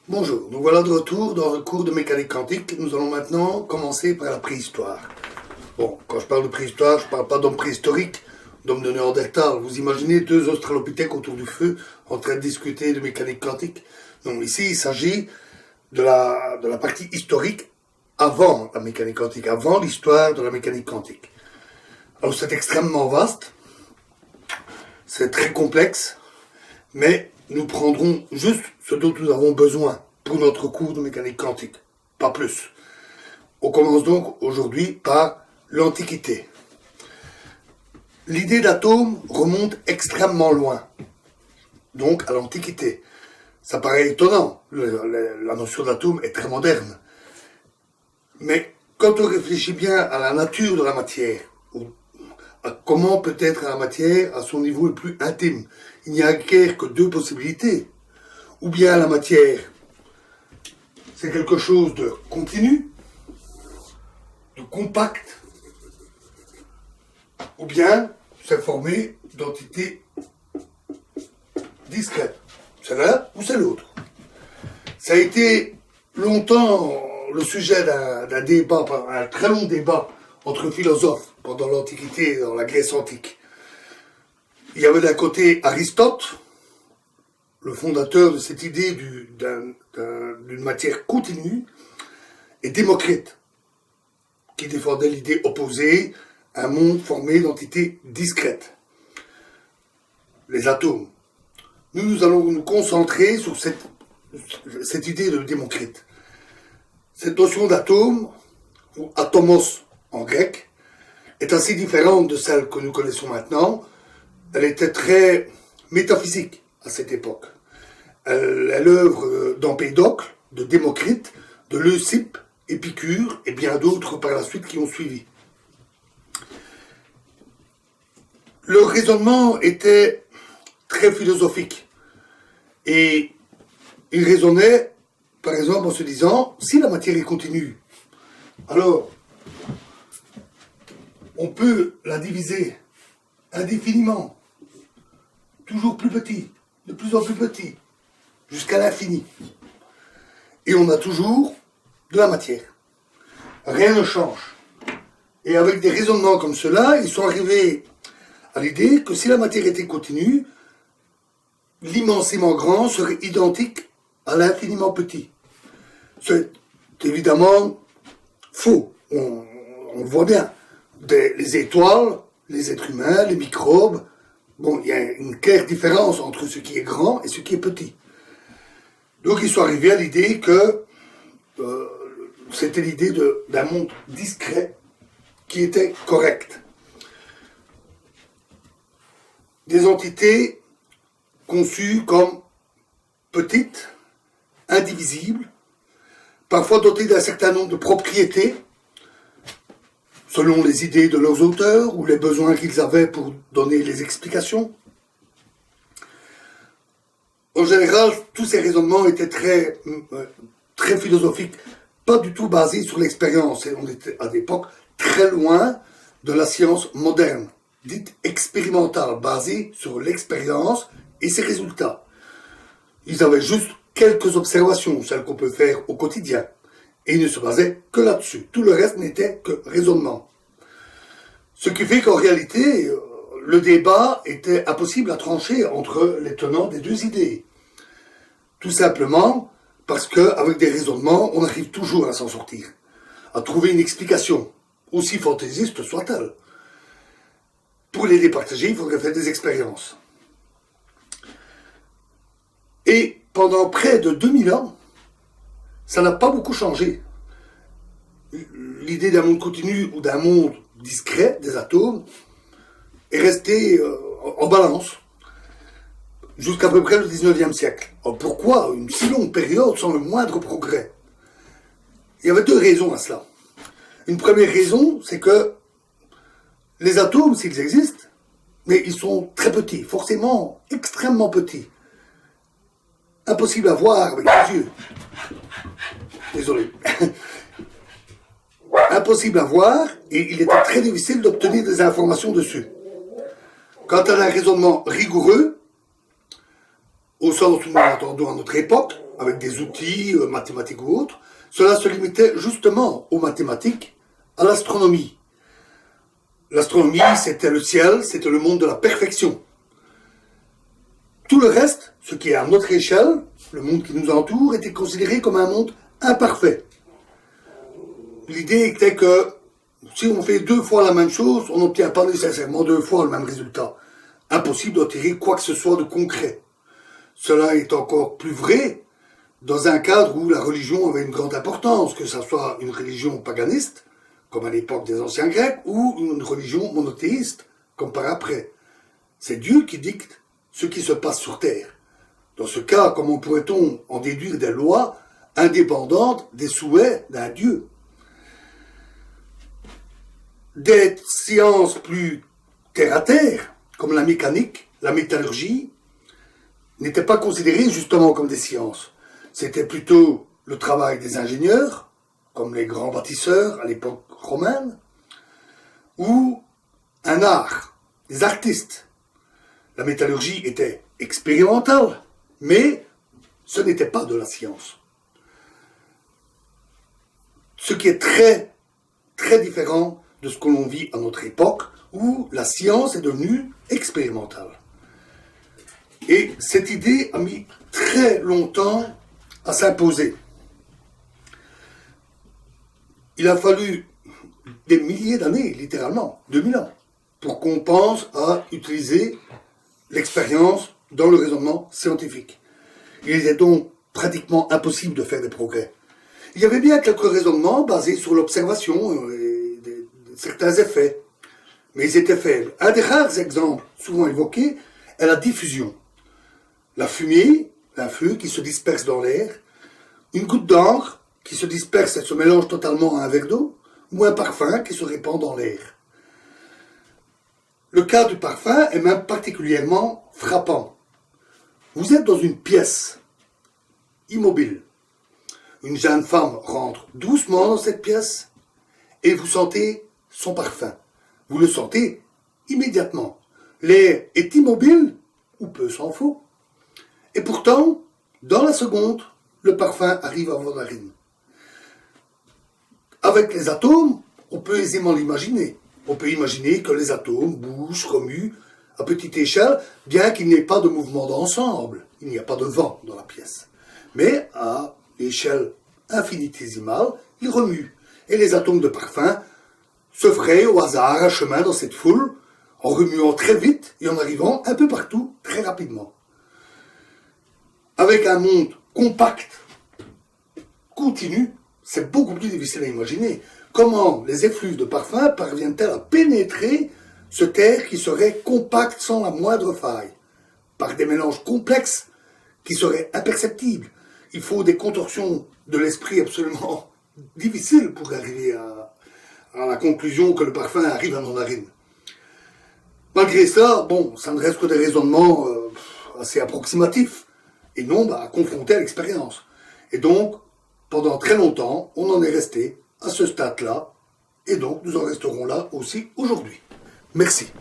Bonjour, nous voilà de retour dans le cours de mécanique quantique. Nous allons maintenant commencer par la préhistoire. Bon, quand je parle de préhistoire, je ne parle pas d'homme préhistorique, d'homme de Néandertal. Vous imaginez deux australopithèques autour du feu en train de discuter de mécanique quantique? Non, ici il s'agit de la partie historique avant la mécanique quantique, avant l'histoire de la mécanique quantique. Alors c'est extrêmement vaste, c'est très complexe, mais nous prendrons juste ce dont nous avons besoin pour notre cours de mécanique quantique, pas plus. On commence donc aujourd'hui par l'Antiquité. L'idée d'atome remonte extrêmement loin, donc à l'Antiquité. Ça paraît étonnant, la notion d'atome est très moderne. Mais quand on réfléchit bien à la nature de la matière, à comment peut être la matière à son niveau le plus intime, il n'y a guère que deux possibilités. Ou bien la matière, c'est quelque chose de continu, de compact, ou bien c'est formé d'entités discrètes. C'est l'un ou c'est l'autre. Ça a été longtemps le sujet d'un débat, un très long débat entre philosophes pendant l'Antiquité et dans la Grèce antique. Il y avait d'un côté Aristote, le fondateur de cette idée d'une matière continue, et Démocrite, qui défendait l'idée opposée, un monde formé d'entités discrètes, les atomes. Nous allons nous concentrer sur cette idée de Démocrite. Cette notion d'atome, ou atomos en grec, est assez différente de celle que nous connaissons maintenant. Elle était très métaphysique à cette époque. Elle est l'œuvre d'Empédocle, de Démocrite, de Leucippe, Épicure et bien d'autres par la suite qui ont suivi. Le raisonnement était très philosophique et il raisonnait, par exemple, en se disant, si la matière est continue, alors on peut la diviser indéfiniment, toujours plus petit, de plus en plus petit, jusqu'à l'infini. Et on a toujours de la matière. Rien ne change. Et avec des raisonnements comme cela, ils sont arrivés à l'idée que si la matière était continue, l'immensément grand serait identique à l'infiniment petit. C'est évidemment faux. On le voit bien. Les étoiles, les êtres humains, les microbes, bon, il y a une claire différence entre ce qui est grand et ce qui est petit. Donc ils sont arrivés à l'idée que c'était l'idée d'un monde discret qui était correct. Des entités conçues comme petites, indivisibles, parfois dotées d'un certain nombre de propriétés, selon les idées de leurs auteurs ou les besoins qu'ils avaient pour donner les explications. En général, tous ces raisonnements étaient très philosophiques, pas du tout basés sur l'expérience. Et on était à l'époque très loin de la science moderne, dite expérimentale, basée sur l'expérience et ses résultats. Ils avaient juste quelques observations, celles qu'on peut faire au quotidien. Et ils ne se basaient que là-dessus. Tout le reste n'était que raisonnement. Ce qui fait qu'en réalité, le débat était impossible à trancher entre les tenants des deux idées. Tout simplement parce qu'avec des raisonnements, on arrive toujours à s'en sortir, à trouver une explication, aussi fantaisiste soit-elle. Pour les départager, il faudrait faire des expériences. Et pendant près de 2000 ans, ça n'a pas beaucoup changé. L'idée d'un monde continu ou d'un monde discret, des atomes, est restée en balance jusqu'à peu près le 19e siècle. Alors pourquoi une si longue période sans le moindre progrès? Il y avait deux raisons à cela. Une première raison, c'est que les atomes, s'ils existent, mais ils sont très petits, forcément extrêmement petits. Impossible à voir avec les yeux. Désolé. Impossible à voir, et il était très difficile d'obtenir des informations dessus. Quant à un raisonnement rigoureux, au sens où nous l'entendons à notre époque, avec des outils mathématiques ou autres, cela se limitait justement aux mathématiques, à l'astronomie. L'astronomie, c'était le ciel, c'était le monde de la perfection. Tout le reste, ce qui est à notre échelle, le monde qui nous entoure, était considéré comme un monde imparfait. L'idée était que si on fait 2 fois la même chose, on n'obtient pas nécessairement 2 fois le même résultat. Impossible d'en tirer quoi que ce soit de concret. Cela est encore plus vrai dans un cadre où la religion avait une grande importance, que ce soit une religion paganiste, comme à l'époque des anciens Grecs, ou une religion monothéiste, comme par après. C'est Dieu qui dicte ce qui se passe sur Terre. Dans ce cas, comment pourrait-on en déduire des lois indépendantes des souhaits d'un Dieu? Des sciences plus terre-à-terre, comme la mécanique, la métallurgie, n'étaient pas considérées justement comme des sciences. C'était plutôt le travail des ingénieurs, comme les grands bâtisseurs à l'époque romaine, ou un art, des artistes. La métallurgie était expérimentale, mais ce n'était pas de la science. Ce qui est très, très différent de ce que l'on vit à notre époque, où la science est devenue expérimentale. Et cette idée a mis très longtemps à s'imposer. Il a fallu des milliers d'années, littéralement, 2000 ans, pour qu'on pense à utiliser l'expérience dans le raisonnement scientifique. Il était donc pratiquement impossible de faire des progrès. Il y avait bien quelques raisonnements basés sur l'observation et certains effets, mais ils étaient faibles. Un des rares exemples souvent évoqués est la diffusion. La fumée, un feu qui se disperse dans l'air, une goutte d'encre qui se disperse et se mélange totalement à un verre d'eau, ou un parfum qui se répand dans l'air. Le cas du parfum est même particulièrement frappant. Vous êtes dans une pièce, immobile. Une jeune femme rentre doucement dans cette pièce et vous sentez son parfum. Vous le sentez immédiatement. L'air est immobile ou peu s'en faut. Et pourtant, dans la seconde, le parfum arrive à vos narines. Avec les atomes, on peut aisément l'imaginer. On peut imaginer que les atomes bougent, remuent à petite échelle, bien qu'il n'y ait pas de mouvement d'ensemble. Il n'y a pas de vent dans la pièce. Mais à l'échelle infinitésimale, ils remuent. Et les atomes de parfum se frayent au hasard un chemin dans cette foule, en remuant très vite et en arrivant un peu partout très rapidement. Avec un monde compact, continu, c'est beaucoup plus difficile à imaginer. Comment les effluves de parfum parviennent-elles à pénétrer ce terre qui serait compact sans la moindre faille, par des mélanges complexes qui seraient imperceptibles? Il faut des contorsions de l'esprit absolument difficiles pour arriver à la conclusion que le parfum arrive à nos narines. Malgré ça, bon, ça ne reste que des raisonnements assez approximatifs, et non à confronter à l'expérience. Et donc, pendant très longtemps, on en est resté à ce stade-là, et donc nous en resterons là aussi aujourd'hui. Merci.